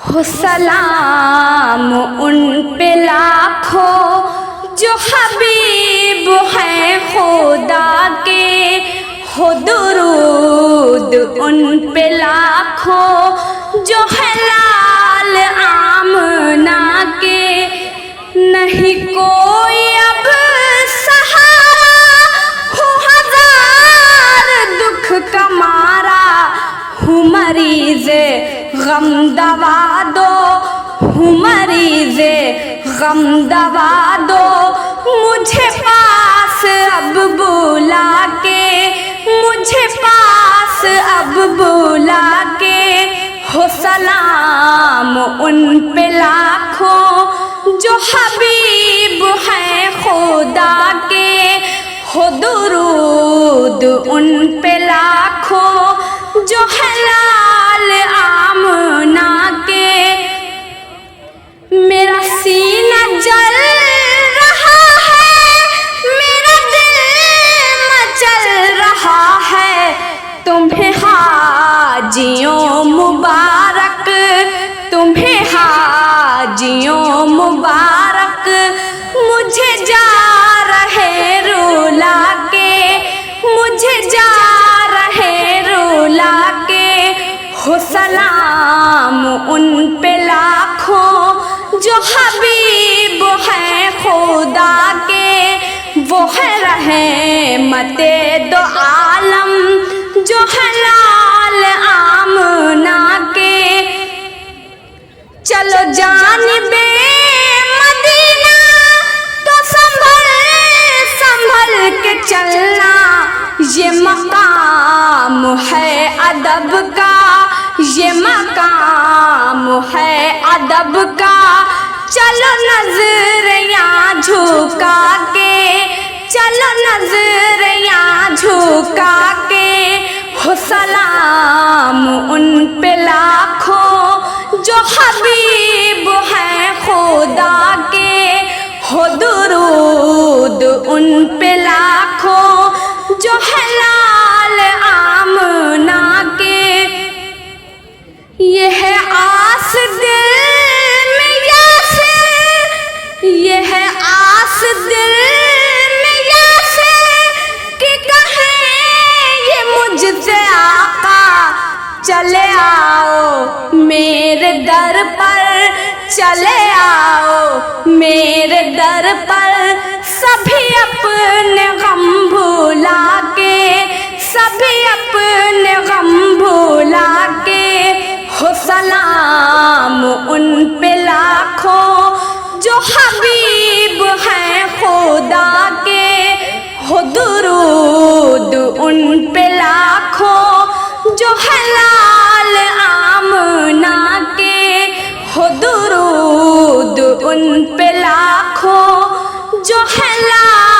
हो सलाम उन पे लाखों जो हबीब हैं खुदा के, हो दुरूद उन पे लाखों जो है लाल आमना के। नहीं कोई अब सहारा हो हजार दुख का मारा, हूँ मरीज़े गम दवा दो, हूँ मरीज़े गम दवा दो, मुझे पास अब बुला के, मुझे पास अब बुला के। हो सलाम उन पे लाखों जो हबीब हैं खुदा के, हो दुरूद उन पे लाखों जो है लाल आमना के। मेरा सीना जल रहा है, मेरा दिल मचल रहा है, तुम्हें हाजियों मुबारक, तुम्हें हाजियों मुबारक, मुझे जा रहे रुला के, मुझे जा रहे रुला के। हो सलाम उन पे लाखों जो हबीब हैं खुदा के, वो है रहमते दो आलम जो है लाल आमना के। चलो जानिबे मदीना तो संभल संभल के चलना, ये मकाम है अदब का, ये मकाम है अदब का। चलो नजरियाँ झुका के, चलो नजरियाँ झुका के। हो सलाम उन पे लाखों जो हबीब हैं खुदा के, हो दुरूद उन पे लाखों जो है लाल आमना के। ये है आस दिल में यासिर, ये है आस दिल में यासिर कि कहें ये मुझसे आका, चले आओ मेरे दर पर, चले आओ मेरे दर पर। सभी अपने गम भुला के, सभी अपने गम भुला के। हो सलाम उन पे लाखों जो हबीब हैं खुदा के, हो दुरूद उन पे लाखों जो है लाल आमना के, हो दुरूद उन पे लाखों जो है लाल